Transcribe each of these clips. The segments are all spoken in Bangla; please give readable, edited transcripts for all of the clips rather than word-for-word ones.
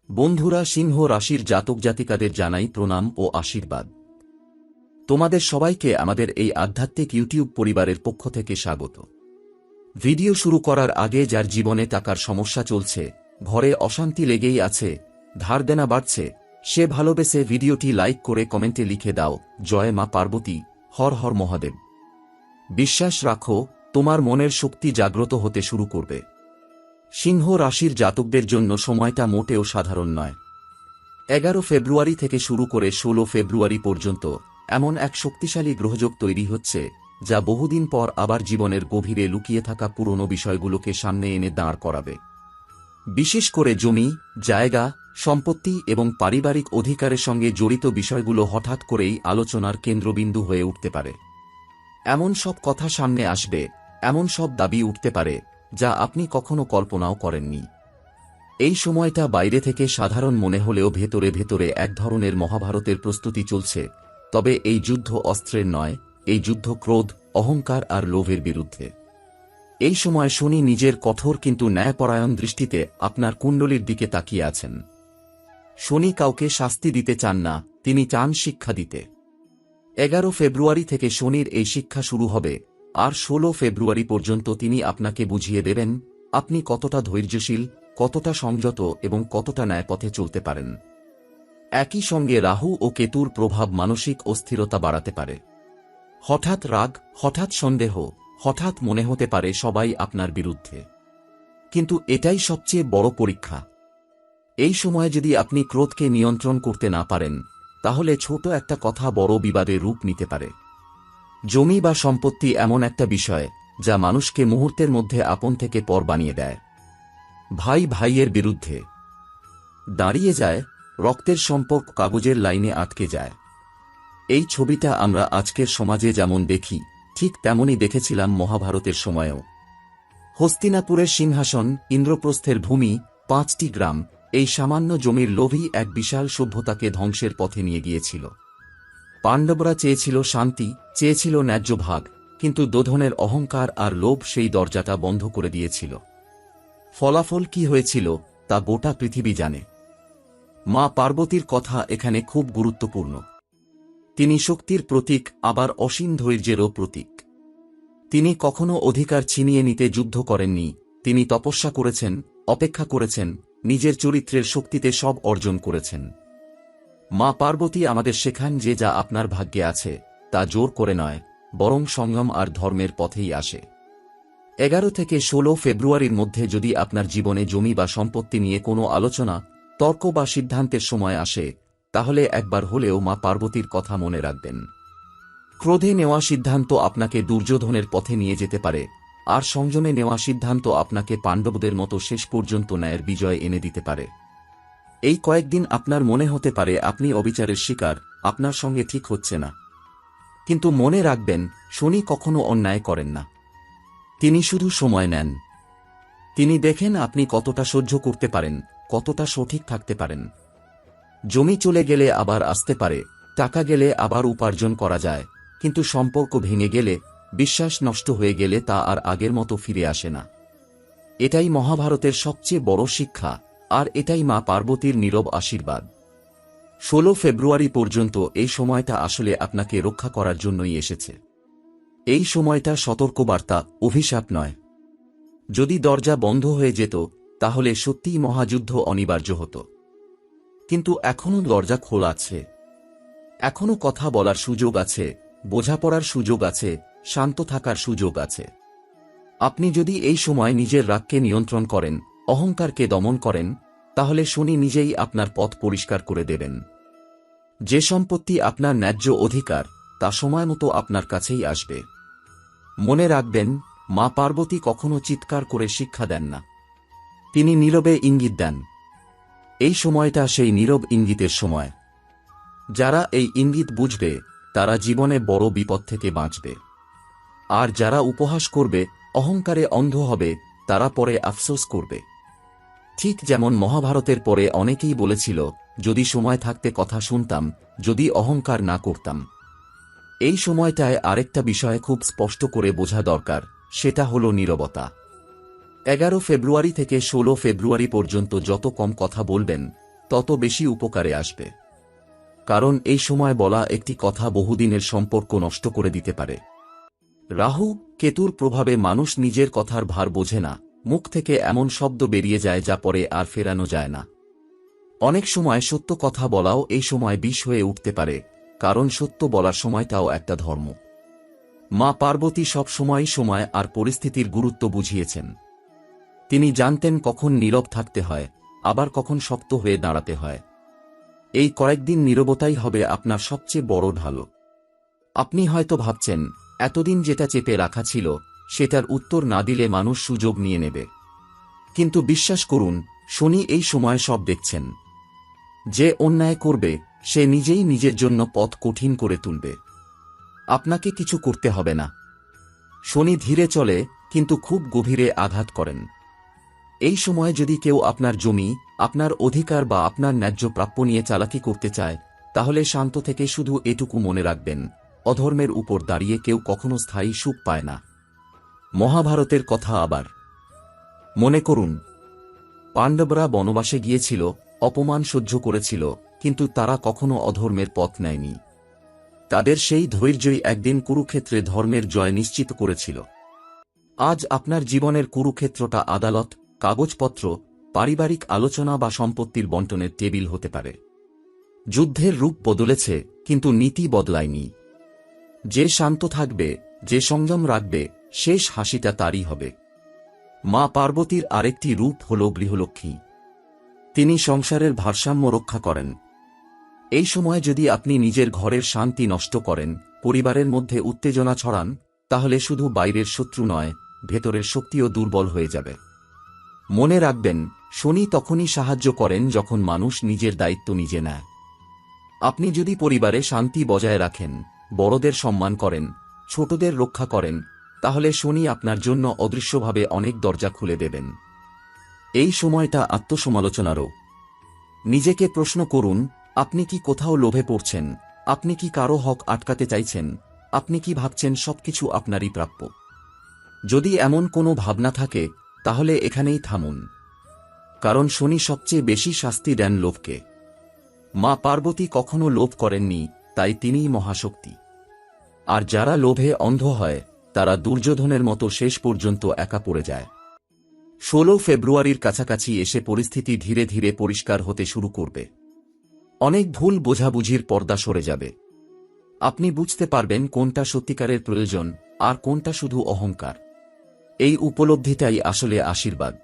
বন্ধুরা, সিংহ রাশির জাতক জাতিকাদের জানাই প্রণাম ও আশীর্বাদ। তোমাদের সবাইকে আমাদের এই আধ্যাত্মিক ইউটিউব পরিবারের পক্ষ থেকে স্বাগত। ভিডিও শুরু করার আগে যার জীবনে টাকার সমস্যা চলছে, ঘরে অশান্তি লেগেই আছে, ধার দেনা বাড়ছে, সে ভালোবেসে ভিডিওটি লাইক করে কমেন্টে লিখে দাও, জয় মা পার্বতী, হর হর মহাদেব। বিশ্বাস রাখো, তোমার মনের শক্তি জাগ্রত হতে শুরু করবে। সিংহ রাশির জাতকদের জন্য সময়টা মোটেও সাধারণ নয়। 11 ফেব্রুয়ারি থেকে শুরু করে 16 ফেব্রুয়ারি পর্যন্ত এমন এক শক্তিশালী গ্রহযোগ তৈরি হচ্ছে, যা বহুদিন পর আবার জীবনের গভীরে লুকিয়ে থাকা পুরনো বিষয়গুলোকে সামনে এনে দাঁড় করাবে। বিশেষ করে জমি, জায়গা, সম্পত্তি এবং পারিবারিক অধিকারের সঙ্গে জড়িত বিষয়গুলো হঠাৎ করেই আলোচনার কেন্দ্রবিন্দু হয়ে উঠতে পারে। এমন সব কথা সামনে আসবে, এমন সব দাবি উঠতে পারে যা আপনি কখনো কল্পনাও করেননি। এই সময়টা বাইরে থেকে সাধারণ মনে হলেও ভেতরে ভেতরে এক ধরনের মহাভারতের প্রস্তুতি চলছে। তবে এই যুদ্ধ অস্ত্রের নয়, এই যুদ্ধ ক্রোধ, অহংকার আর লোভের বিরুদ্ধে। এই সময় শনি নিজের কঠোর কিন্তু ন্যায়পরায়ণ দৃষ্টিতে আপনার কুণ্ডলীর দিকে তাকিয়ে আছেন। শনি কাউকে শাস্তি দিতে চান না, তিনি চান শিক্ষা দিতে। 11 ফেব্রুয়ারি থেকে শনির এই শিক্ষা শুরু হবে, আর 16 ফেব্রুয়ারি পর্যন্ত তিনি আপনাকে বুঝিয়ে দেবেন আপনি কতটা ধৈর্যশীল, কতটা সংযত এবং কতটা ন্যায়পথে চলতে পারেন। একই সঙ্গে রাহু ও কেতুর প্রভাব মানসিক অস্থিরতা বাড়াতে পারে। হঠাৎ রাগ, হঠাৎ সন্দেহ, হঠাৎ মনে হতে পারে সবাই আপনার বিরুদ্ধে। কিন্তু এটাই সবচেয়ে বড় পরীক্ষা। এই সময় যদি আপনি ক্রোধকে নিয়ন্ত্রণ করতে না পারেন, তাহলে ছোট একটা কথা বড় বিবাদের রূপ নিতে পারে। জমি বা সম্পত্তি এমন একটা বিষয় যা মানুষকে মুহূর্তের মধ্যে আপন থেকে পর বানিয়ে দেয়। ভাই ভাইয়ের বিরুদ্ধে দাঁড়িয়ে যায়, রক্তের সম্পর্ক কাগজের লাইনে আটকে যায়। এই ছবিটা আমরা আজকের সমাজে যেমন দেখি, ঠিক তেমনই দেখেছিলাম মহাভারতের সময়েও। হস্তিনাপুরের সিংহাসন, ইন্দ্রপ্রস্থের ভূমি, 5টি গ্রাম, এই সামান্য জমির লোভই এক বিশাল সভ্যতাকে ধ্বংসের পথে নিয়ে গিয়েছিল। পাণ্ডবরা চেয়েছিল শান্তি, চেয়েছিল ন্যায্য ভাগ, কিন্তু দোধনের অহংকার আর লোভ সেই দরজাটা বন্ধ করে দিয়েছিল। ফলাফল কি হয়েছিল তা গোটা পৃথিবী জানে। মা পার্বতীর কথা এখানে খুব গুরুত্বপূর্ণ। তিনি শক্তির প্রতীক, আবার অসীম ধৈর্যেরও প্রতীক। তিনি কখনো অধিকার ছিনিয়ে নিতে যুদ্ধ করেননি, তিনি তপস্যা করেছেন, অপেক্ষা করেছেন, নিজের চরিত্রের শক্তিতে সব অর্জন করেছেন। মা পার্বতী আমাদের শেখান যে যা আপনার ভাগ্যে আছে তা জোর করে নয়, বরং সংযম আর ধর্মের পথেই আসে। 11 থেকে 16 ফেব্রুয়ারির মধ্যে যদি আপনার জীবনে জমি বা সম্পত্তি নিয়ে কোনো আলোচনা, তর্ক বা সিদ্ধান্তের সময় আসে, তাহলে একবার হলেও মা পার্বতীর কথা মনে রাখবেন। ক্রোধে নেওয়া সিদ্ধান্ত আপনাকে দুর্যোধনের পথে নিয়ে যেতে পারে, আর সংযমে নেওয়া সিদ্ধান্ত আপনাকে পাণ্ডবদের মতো শেষ পর্যন্ত ন্যায়ের বিজয় এনে দিতে পারে। এই কয়েকদিন আপনার মনে হতে পারে আপনি অবিচারের শিকার, আপনার সঙ্গে ঠিক হচ্ছে না। কিন্তু মনে রাখবেন, শনি কখনো অন্যায় করেন না। তিনি শুধু সময় নেন। তিনি দেখেন আপনি কতটা সহ্য করতে পারেন, কতটা সঠিক থাকতে পারেন। জমি চলে গেলে আবার আসতে পারে, টাকা গেলে আবার উপার্জন করা যায়, কিন্তু সম্পর্ক ভেঙে গেলে, বিশ্বাস নষ্ট হয়ে গেলে তা আর আগের মতো ফিরে আসে না। এটাই মহাভারতের সবচেয়ে বড় শিক্ষা, আর এটাই মা পার্বতীর নীরব আশীর্বাদ। 16 ফেব্রুয়ারি পর্যন্ত এই সময়টা আসলে আপনাকে রক্ষা করার জন্যই এসেছে। এই সময়টা সতর্কবার্তা, অভিশাপ নয়। যদি দরজা বন্ধ হয়ে যেত, তাহলে সত্যিই মহাযুদ্ধ অনিবার্য হতো। কিন্তু এখনও দরজা খোলা আছে। এখনও কথা বলার সুযোগ আছে, বোঝাপড়ার সুযোগ আছে, শান্ত থাকার সুযোগ আছে। আপনি যদি এই সময় নিজের রাগকে নিয়ন্ত্রণ করেন, অহংকারকে দমন করেন, তাহলে শনি নিজেই আপনার পথ পরিষ্কার করে দেবেন। যে সম্পত্তি আপনার ন্যায্য অধিকার, তা সময়মতো আপনার কাছেই আসবে। মনে রাখবেন, মা পার্বতী কখনো চিৎকার করে শিক্ষা দেন না। তিনি নীরবে ইঙ্গিত দেন। এই সময়টা সেই নীরব ইঙ্গিতের সময়। যারা এই ইঙ্গিত বুঝবে, তারা জীবনে বড় বিপদ থেকে বাঁচবে। আর যারা উপহাস করবে, অহংকারে অন্ধ হবে, তারা পরে আফসোস করবে। ঠিক যেমন মহাভারতের পরে অনেকেই বলেছিল, যদি সময় থাকতে কথা শুনতাম, যদি অহংকার না করতাম। এই সময়টায় আরেকটা বিষয় খুব স্পষ্ট করে বোঝা দরকার, সেটা হলো নীরবতা। 11 ফেব্রুয়ারি থেকে 16 ফেব্রুয়ারি পর্যন্ত যত কম কথা বলবেন, তত বেশি উপকারে আসবে। কারণ এই সময় বলা একটি কথা বহুদিনের সম্পর্ক নষ্ট করে দিতে পারে। রাহু কেতুর প্রভাবে মানুষ নিজের কথার ভার বোঝে না, মুখ থেকে এমন শব্দ বেরিয়ে যায় যা পরে আর ফেরানো যায় না। অনেক সময় সত্য কথা বলাও এই সময় বিষ হয়ে উঠতে পারে, কারণ সত্য বলার সময়টাও একটা ধর্ম। মা পার্বতী সব সময় আর পরিস্থিতির গুরুত্ব বুঝিয়েছেন। তিনি জানতেন কখন নীরব থাকতে হয়, আবার কখন শক্ত হয়ে দাঁড়াতে হয়। এই কয়েকদিন নীরবতাই হবে আপনার সবচেয়ে বড় ঢাল। আপনি হয়তো ভাবছেন, এতদিন যেটা চেপে রাখা ছিল সেটার উত্তর না দিলে মানুষ সুযোগ নিয়ে নেবে। কিন্তু বিশ্বাস করুন, শনি এই সময় সব দেখছেন। যে অন্যায় করবে সে নিজেই নিজের জন্য পথ কঠিন করে তুলবে। আপনাকে কিছু করতে হবে না। শনি ধীরে চলে, কিন্তু খুব গভীরে আঘাত করেন। এই সময় যদি কেউ আপনার জমি, আপনার অধিকার বা আপনার ন্যায্য প্রাপ্য নিয়ে চালাকি করতে চায়, তাহলে শান্ত থেকে শুধু এটুকু মনে রাখবেন, অধর্মের উপর দাঁড়িয়ে কেউ কখনো স্থায়ী সুখ পায় না। মহাভারতের কথা আবার মনে করুন। পাণ্ডবরা বনবাসে গিয়েছিল, অপমান সহ্য করেছিল, কিন্তু তারা কখনো অধর্মের পথ নেয়নি। তাদের সেই ধৈর্যই একদিন কুরুক্ষেত্রে ধর্মের জয় নিশ্চিত করেছিল। আজ আপনার জীবনের কুরুক্ষেত্রটা আদালত, কাগজপত্র, পারিবারিক আলোচনা বা সম্পত্তির বণ্টনের টেবিল হতে পারে। যুদ্ধের রূপ বদলেছে, কিন্তু নীতি বদলায়নি। যে শান্ত থাকবে, যে সংযম রাখবে, শেষ হাসিটা তারই হবে। মা পার্বতীর আরেকটি রূপ হল গৃহলক্ষ্মী। তিনি সংসারের ভারসাম্য রক্ষা করেন। এই সময় যদি আপনি নিজের ঘরের শান্তি নষ্ট করেন, পরিবারের মধ্যে উত্তেজনা ছড়ান, তাহলে শুধু বাইরের শত্রু নয়, ভেতরের শক্তিও দুর্বল হয়ে যাবে। মনে রাখবেন, শনি তখনই সাহায্য করেন যখন মানুষ নিজের দায়িত্ব নিজে নেয়। আপনি যদি পরিবারে শান্তি বজায় রাখেন, বড়দের সম্মান করেন, ছোটদের রক্ষা করেন, তাহলে শনি আপনার জন্য অদৃশ্যভাবে অনেক দরজা খুলে দেবেন। এই সময়টা আত্মসমালোচনারও। নিজেকে প্রশ্ন করুন, আপনি কি কোথাও লোভে পড়ছেন? আপনি কি কারো হক আটকাতে চাইছেন? আপনি কি ভাবছেন সবকিছু আপনারই প্রাপ্য? যদি এমন কোনো ভাবনা থাকে, তাহলে এখানেই থামুন। কারণ শনি সবচেয়ে বেশি শাস্তি দেন লোভকে। মা পার্বতী কখনো লোভ করেননি, তাই তিনিই মহাশক্তি। আর যারা লোভে অন্ধ হয়, তারা দুর্যোধনের মতো শেষ পর্যন্ত একা পড়ে যায়। 16 ফেব্রুয়ারির কাছাকাছি এসে পরিস্থিতি ধীরে ধীরে পরিষ্কার হতে শুরু করবে। অনেক ভুল বোঝাবুঝির পর্দা সরে যাবে। আপনি বুঝতে পারবেন কোনটা সত্যিকারের প্রয়োজন আর কোনটা শুধু অহংকার। এই উপলব্ধিটাই আসলে আশীর্বাদ।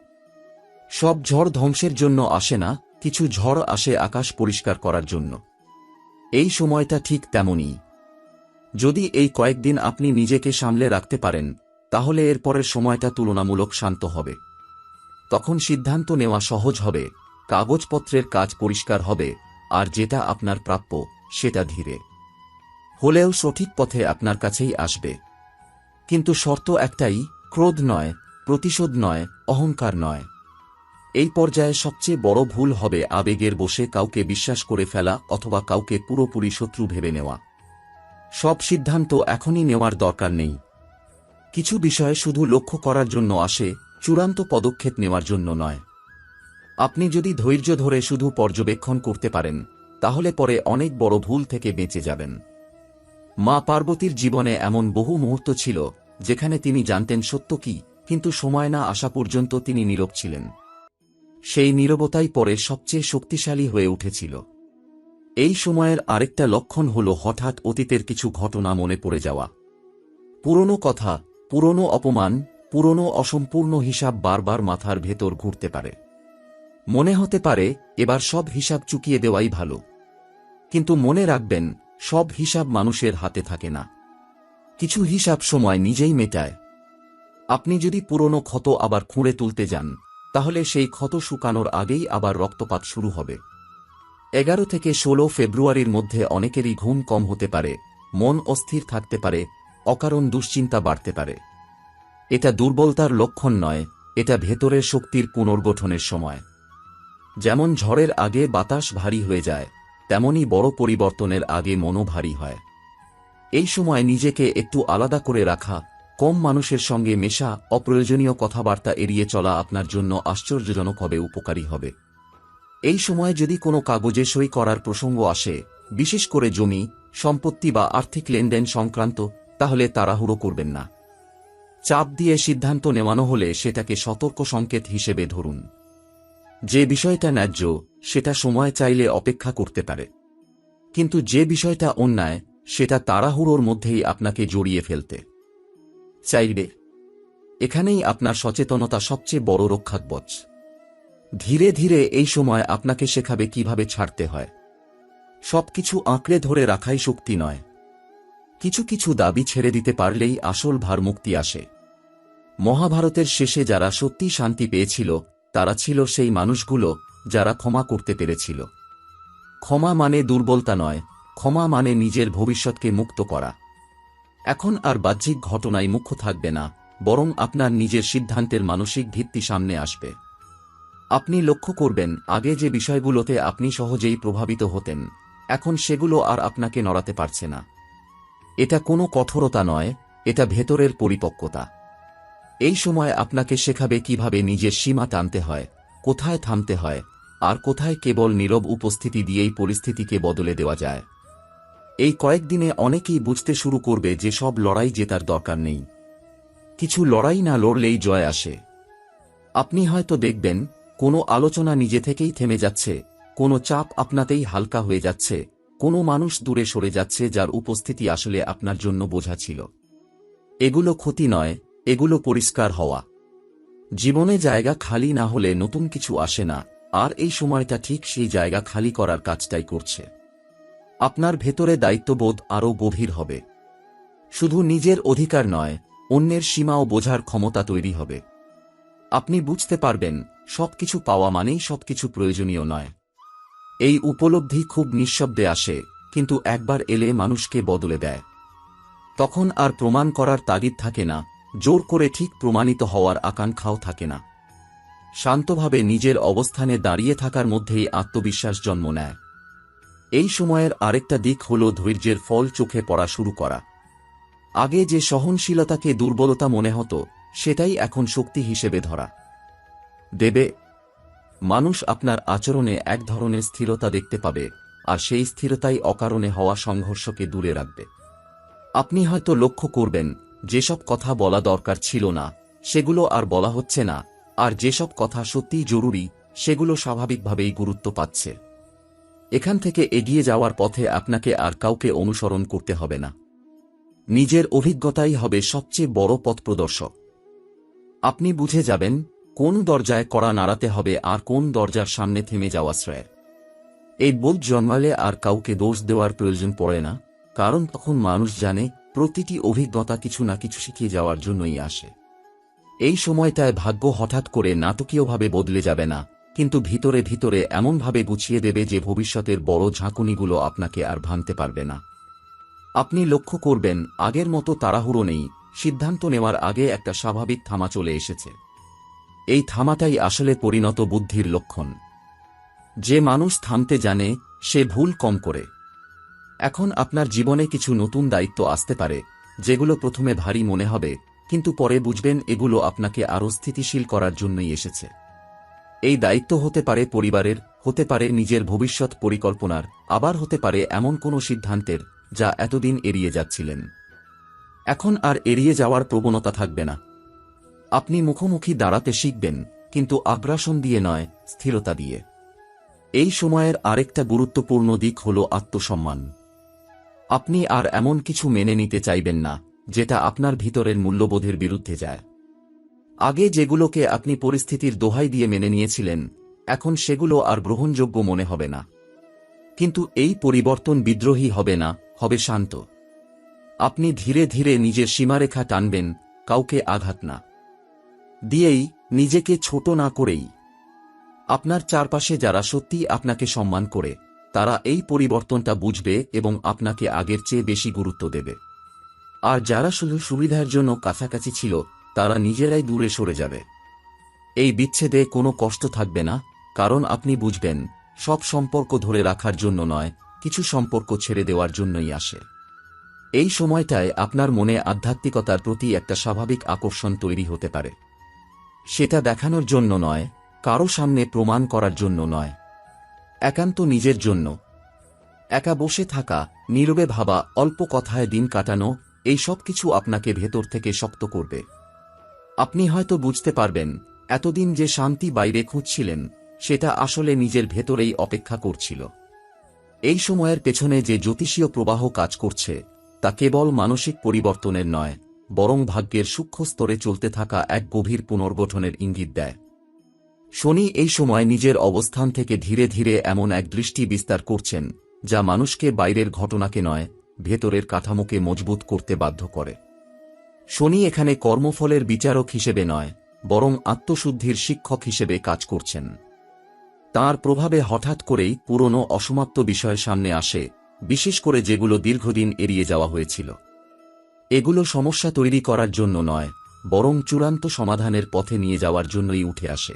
সব ঝড় ধ্বংসের জন্য আসে না, কিছু ঝড় আসে আকাশ পরিষ্কার করার জন্য। এই সময়টা ঠিক তেমনই। যদি এই কয়েকদিন আপনি নিজেকে সামলে রাখতে পারেন, তাহলে এরপরের সময়টা তুলনামূলক শান্ত হবে। তখন সিদ্ধান্ত নেওয়া সহজ হবে, কাগজপত্রের কাজ পরিষ্কার হবে, আর যেটা আপনার প্রাপ্য সেটা ধীরে হলেও সঠিক পথে আপনার কাছেই আসবে। কিন্তু শর্ত একটাই, ক্রোধ নয়, প্রতিশোধ নয়, অহংকার নয়। এই পর্যায়ে সবচেয়ে বড় ভুল হবে আবেগের বশে কাউকে বিশ্বাস করে ফেলা অথবা কাউকে পুরোপুরি শত্রু ভেবে নেওয়া। সব সিদ্ধান্ত এখনই নেওয়ার দরকার নেই। কিছু বিষয় শুধু লক্ষ্য করার জন্য আসে, চূড়ান্ত পদক্ষেপ নেওয়ার জন্য নয়। আপনি যদি ধৈর্য ধরে শুধু পর্যবেক্ষণ করতে পারেন, তাহলে পরে অনেক বড় ভুল থেকে বেঁচে যাবেন। মা পার্বতীর জীবনে এমন বহু মুহূর্ত ছিল যেখানে তিনি জানতেন সত্য কি, কিন্তু সময় না আসা পর্যন্ত তিনি নীরব ছিলেন। সেই নীরবতাই পরে সবচেয়ে শক্তিশালী হয়ে উঠেছিল। এই সময়ের আরেকটা লক্ষণ হল হঠাৎ অতীতের কিছু ঘটনা মনে পড়ে যাওয়া। পুরনো কথা, পুরনো অপমান, পুরনো অসম্পূর্ণ হিসাব বারবার মাথার ভেতর ঘুরতে পারে। মনে হতে পারে এবার সব হিসাব চুকিয়ে দেওয়াই ভালো। কিন্তু মনে রাখবেন, সব হিসাব মানুষের হাতে থাকে না। কিছু হিসাব সময় নিজেই মেটায়। আপনি যদি পুরনো ক্ষত আবার খুঁড়ে তুলতে যান, তাহলে সেই ক্ষত শুকানোর আগেই আবার রক্তপাত শুরু হবে। 11 থেকে 16 ফেব্রুয়ারির মধ্যে অনেকেরই ঘুম কম হতে পারে, মন অস্থির থাকতে পারে, অকারণ দুশ্চিন্তা বাড়তে পারে। এটা দুর্বলতার লক্ষণ নয়, এটা ভেতরের শক্তির পুনর্গঠনের সময়। যেমন ঝড়ের আগে বাতাস ভারী হয়ে যায়, তেমনি বড় পরিবর্তনের আগে মনও ভারী হয়। এই সময় নিজেকে একটু আলাদা করে রাখা, কম মানুষের সঙ্গে মেশা, অপ্রয়োজনীয় কথাবার্তা এড়িয়ে চলা আপনার জন্য আশ্চর্যজনকভাবে উপকারী হবে। এই সময় যদি কোনো কাগজে সই করার প্রসঙ্গ আসে, বিশেষ করে জমি, সম্পত্তি বা আর্থিক লেনদেন সংক্রান্ত, তাহলে তাড়াহুড়ো করবেন না। চাপ দিয়ে সিদ্ধান্ত নেওয়ানো হলে সেটাকে সতর্ক সংকেত হিসেবে ধরুন। যে বিষয়টা ন্যায্য সেটা সময় চাইলে অপেক্ষা করতে পারে, কিন্তু যে বিষয়টা অন্যায় সেটা তাড়াহুড়োর মধ্যেই আপনাকে জড়িয়ে ফেলতে চাইবে। এখানেই আপনার সচেতনতা সবচেয়ে বড় রক্ষাকবচ। ধীরে ধীরে এই সময় আপনাকে শেখাবে কিভাবে ছাড়তে হয়। সবকিছু আঁকড়ে ধরে রাখাই শক্তি নয়, কিছু কিছু দাবি ছেড়ে দিতে পারলেই আসল ভারমুক্তি আসে। মহাভারতের শেষে যারা সত্যি শান্তি পেয়েছিল তারা ছিল সেই মানুষগুলো যারা ক্ষমা করতে পেরেছিল। ক্ষমা মানে দুর্বলতা নয়, ক্ষমা মানে নিজের ভবিষ্যৎকে মুক্ত করা। এখন আর বাহ্যিক ঘটনায় মুখ্য থাকবে না, বরং আপনার নিজের সিদ্ধান্তের মানসিক ভিত্তি সামনে আসবে। আপনি লক্ষ্য করবেন আগে যে বিষয়গুলোতে আপনি সহজেই প্রভাবিত হতেন, এখন সেগুলো আর আপনাকে নড়াতে পারছে না। এটা কোনো কঠোরতা নয়, এটা ভেতরের পরিপক্কতা। এই সময় আপনাকে শেখাবে কিভাবে নিজের সীমা টানতে হয়, কোথায় থামতে হয়, আর কোথায় কেবল নীরব উপস্থিতি দিয়েই পরিস্থিতিকে বদলে দেওয়া যায়। এই কয়েকদিনে অনেকেই বুঝতে শুরু করবে যে সব লড়াই জেতার দরকার নেই, কিছু লড়াই না লড়লেই জয় আসে। আপনি হয়তো দেখবেন কোনো আলোচনা নিজে থেকেই থেমে যাচ্ছে, কোনো চাপ আপনাতেই হালকা হয়ে যাচ্ছে, কোনো মানুষ দূরে সরে যাচ্ছে যার উপস্থিতি আসলে আপনার জন্য বোঝা ছিল। এগুলো ক্ষতি নয়, এগুলো পরিষ্কার হওয়া। জীবনে জায়গা খালি না হলে নতুন কিছু আসে না, আর এই সময়টা ঠিক সেই জায়গা খালি করার কাজটাই করছে। আপনার ভেতরে দায়িত্ববোধ আরও গভীর হবে। শুধু নিজের অধিকার নয়, অন্যের সীমাও বোঝার ক্ষমতা তৈরি হবে। আপনি বুঝতে পারবেন সবকিছু পাওয়া মানেই সবকিছু প্রয়োজনীয় নয়। এই উপলব্ধি খুব নিঃশব্দে আসে, কিন্তু একবার এলে মানুষকে বদলে দেয়। তখন আর প্রমাণ করার তাগিদ থাকে না, জোর করে ঠিক প্রমাণিত হওয়ার আকাঙ্ক্ষাও থাকে না। শান্তভাবে নিজের অবস্থানে দাঁড়িয়ে থাকার মধ্যেই আত্মবিশ্বাস জন্ম নেয়। এই সময়ের আরেকটা দিক হল ধৈর্যের ফল চোখে পড়া শুরু করা। আগে যে সহনশীলতাকে দুর্বলতা মনে হতো, সেটাই এখন শক্তি হিসেবে ধরা দেবে। মানুষ আপনার আচরণে এক ধরনের স্থিরতা দেখতে পাবে, আর সেই স্থিরতাই অকারণে হওয়া সংঘর্ষকে দূরে রাখবে। আপনি হয়তো লক্ষ্য করবেন যেসব কথা বলা দরকার ছিল না সেগুলো আর বলা হচ্ছে না, আর যেসব কথা সত্যিই জরুরি সেগুলো স্বাভাবিকভাবেই গুরুত্ব পাচ্ছে। এখান থেকে এগিয়ে যাওয়ার পথে আপনাকে আর কাউকে অনুসরণ করতে হবে না, নিজের অভিজ্ঞতাই হবে সবচেয়ে বড় পথপ্রদর্শক। আপনি বুঝে যাবেন কোন দরজায় কড়া নাড়াতে হবে আর কোন দরজার সামনে থেমে যাওয়া শ্রেয়। এই বোধ জন্মালে আর কাউকে দোষ দেওয়ার প্রয়োজন পড়ে না, কারণ তখন মানুষ জানে প্রতিটি অভিজ্ঞতা কিছু না কিছু শিখিয়ে যাওয়ার জন্যই আসে। এই সময়টায় ভাগ্য হঠাৎ করে নাটকীয়ভাবে বদলে যাবে না, কিন্তু ভিতরে ভিতরে এমনভাবে গুছিয়ে দেবে যে ভবিষ্যতের বড় ঝাঁকুনিগুলো আপনাকে আর ভাঙতে পারবে না। আপনি লক্ষ্য করবেন আগের মতো তাড়াহুড়ো নেই, সিদ্ধান্ত নেওয়ার আগে একটা স্বাভাবিক থামা চলে এসেছে। এই থামাটাই আসলে পরিণত বুদ্ধির লক্ষণ। যে মানুষ থামতে জানে সে ভুল কম করে। এখন আপনার জীবনে কিছু নতুন দায়িত্ব আসতে পারে, যেগুলো প্রথমে ভারী মনে হবে, কিন্তু পরে বুঝবেন এগুলো আপনাকে আরও স্থিতিশীল করার জন্যই এসেছে। এই দায়িত্ব হতে পারে পরিবারের, হতে পারে নিজের ভবিষ্যৎ পরিকল্পনার, আবার হতে পারে এমন কোনো সিদ্ধান্তের যা এতদিন এড়িয়ে যাচ্ছিলেন। এখন আর এড়িয়ে যাওয়ার প্রবণতা থাকবে না। আপনি মুখোমুখি দাঁড়াতে শিখবেন, কিন্তু আগ্রাসন দিয়ে নয়, স্থিরতা দিয়ে। এই সময়ের আরেকটা গুরুত্বপূর্ণ দিক হল আত্মসম্মান। আপনি আর এমন কিছু মেনে নিতে চাইবেন না যেটা আপনার ভিতরের মূল্যবোধের বিরুদ্ধে যায়। আগে যেগুলোকে আপনি পরিস্থিতির দোহাই দিয়ে মেনে নিয়েছিলেন, এখন সেগুলো আর গ্রহণযোগ্য মনে হবে না। কিন্তু এই পরিবর্তন বিদ্রোহী হবে না, হবে শান্ত। আপনি ধীরে ধীরে নিজের সীমারেখা টানবেন, কাউকে আঘাত না দিয়েই, নিজেকে ছোট না করেই। আপনার চারপাশে যারা সত্যিই আপনাকে সম্মান করে, তারা এই পরিবর্তনটা বুঝবে এবং আপনাকে আগের চেয়ে বেশি গুরুত্ব দেবে। আর যারা শুধু সুবিধার জন্য কাছাকাছি ছিল, তারা নিজেরাই দূরে সরে যাবে। এই বিচ্ছেদে কোনো কষ্ট থাকবে না, কারণ আপনি বুঝবেন সব সম্পর্ক ধরে রাখার জন্য নয়, কিছু সম্পর্ক ছেড়ে দেওয়ার জন্যই আসে। এই সময়টায় আপনার মনে আধ্যাত্মিকতার প্রতি একটা স্বাভাবিক আকর্ষণ তৈরি হতে পারে। সেটা দেখানোর জন্য নয়, কারো সামনে প্রমাণ করার জন্য নয়, একান্ত নিজের জন্য। একা বসে থাকা, নীরবে ভাবা, অল্প কথায় দিন কাটানো, এই সব কিছু আপনাকে ভেতর থেকে শক্ত করবে। আপনি হয়তো বুঝতে পারবেন, এতদিন যে শান্তি বাইরে খুঁজছিলেন, সেটা আসলে নিজের ভেতরেই অপেক্ষা করছিল। এই সময়ের পেছনে যে জ্যোতিষীয় প্রবাহ কাজ করছে, তা কেবল মানসিক পরিবর্তনের নয়, বরং ভাগ্যের সূক্ষ্ম স্তরে চলতে থাকা এক গভীর পুনর্গঠনের ইঙ্গিত দেয়। শনি এই সময় নিজের অবস্থান থেকে ধীরে ধীরে এমন এক দৃষ্টি বিস্তার করছেন, যা মানুষকে বাইরের ঘটনাকে নয়, ভেতরের কাঠামোকে মজবুত করতে বাধ্য করে। শনি এখানে কর্মফলের বিচারক হিসেবে নয়, বরং আত্মশুদ্ধির শিক্ষক হিসেবে কাজ করছেন। তাঁর প্রভাবে হঠাৎ করেই পুরনো অসমাপ্ত বিষয় সামনে আসে, বিশেষ করে যেগুলো দীর্ঘদিন এড়িয়ে যাওয়া হয়েছিল। এগুলো সমস্যা তৈরি করার জন্য নয়, বরং চূড়ান্ত সমাধানের পথে নিয়ে যাওয়ার জন্যই উঠে আসে।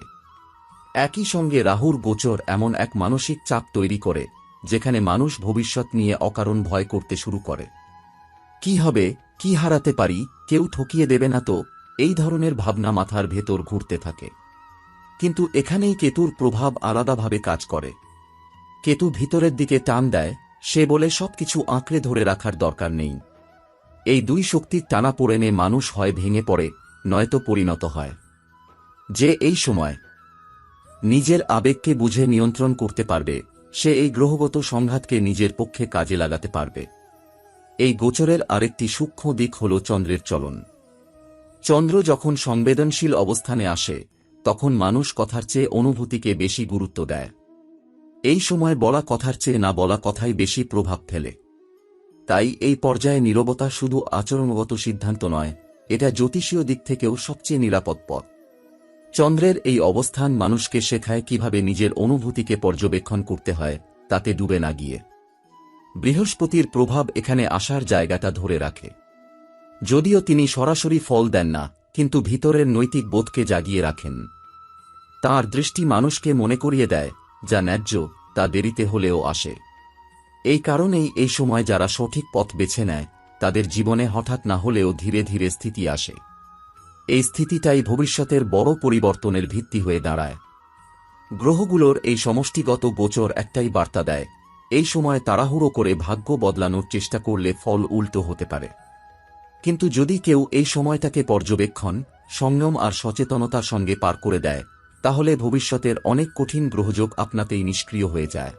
একই সঙ্গে রাহুর গোচর এমন এক মানসিক চাপ তৈরি করে, যেখানে মানুষ ভবিষ্যৎ নিয়ে অকারণ ভয় করতে শুরু করে। কি হবে, কি হারাতে পারি, কেউ ঠকিয়ে দেবে না তো, এই ধরনের ভাবনা মাথার ভেতর ঘুরতে থাকে। কিন্তু এখানেই কেতুর প্রভাব আলাদাভাবে কাজ করে। কেতু ভিতরের দিকে টান দেয়, সে বলে সবকিছু আঁকড়ে ধরে রাখার দরকার নেই। এই দুই শক্তির টানাপোড়েনে মানুষ হয় ভেঙে পড়ে, নয়তো পরিণত হয়। যে এই সময় নিজের আবেগকে বুঝে নিয়ন্ত্রণ করতে পারবে, সে এই গ্রহগত সংঘাতকে নিজের পক্ষে কাজে লাগাতে পারবে। এই গোচরের আরেকটি সূক্ষ্ম দিক হল চন্দ্রের চলন। চন্দ্র যখন সংবেদনশীল অবস্থানে আসে, তখন মানুষ কথার চেয়ে অনুভূতিকে বেশি গুরুত্ব দেয়। এই সময় বলা কথার চেয়ে না বলা কথাই বেশি প্রভাব ফেলে। তাই এই পর্যায়ে নীরবতা শুধু আচরণগত সিদ্ধান্ত নয়, এটা জ্যোতিষীয় দিক থেকেও সবচেয়ে নিরাপদ পথ। চন্দ্রের এই অবস্থান মানুষকে শেখায় কিভাবে নিজের অনুভূতিকে পর্যবেক্ষণ করতে হয়, তাতে ডুবে না গিয়ে। বৃহস্পতির প্রভাব এখানে আসার জায়গাটা ধরে রাখে। যদিও তিনি সরাসরি ফল দেন না, কিন্তু ভিতরের নৈতিক বোধকে জাগিয়ে রাখেন। তাঁর দৃষ্টি মানুষকে মনে করিয়ে দেয়, যা ন্যায্য তা দেরিতে হলেও আসে। এই কারণেই এই সময় যারা সঠিক পথ বেছে নেয়, তাদের জীবনে হঠাৎ না হলেও ধীরে ধীরে স্থিতি আসে। এই স্থিতিটাই ভবিষ্যতের বড় পরিবর্তনের ভিত্তি হয়ে দাঁড়ায়। গ্রহগুলোর এই সমষ্টিগত গোচর একটাই বার্তা দেয়, এই সময় তাড়াহুড়ো করে ভাগ্য বদলানোর চেষ্টা করলে ফল উল্টো হতে পারে। কিন্তু যদি কেউ এই সময়টাকে পর্যবেক্ষণ, সংযম আর সচেতনতার সঙ্গে পার করে দেয়, তাহলে ভবিষ্যতের অনেক কঠিন গ্রহযোগ আপনাতেই নিষ্ক্রিয় হয়ে যায়।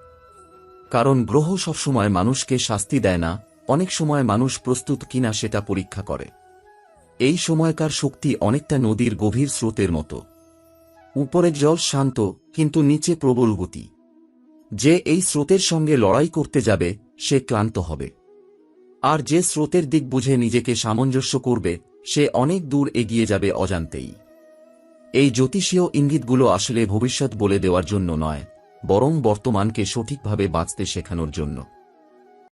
কারণ গ্রহ সবসময় মানুষকে শাস্তি দেয় না, অনেক সময় মানুষ প্রস্তুত কিনা সেটা পরীক্ষা করে। এই সময়কার শক্তি অনেকটা নদীর গভীর স্রোতের মতো। উপরের জল শান্ত, কিন্তু নিচে প্রবল গতি। যে এই স্রোতের সঙ্গে লড়াই করতে যাবে, সে ক্লান্ত হবে। আর যে স্রোতের দিক বুঝে নিজেকে সামঞ্জস্য করবে, সে অনেক দূর এগিয়ে যাবে অজান্তেই। এই জ্যোতিষীয় ইঙ্গিতগুলো আসলে ভবিষ্যৎ বলে দেওয়ার জন্য নয়, বরং বর্তমানকে সঠিকভাবে বাঁচতে শেখানোর জন্য।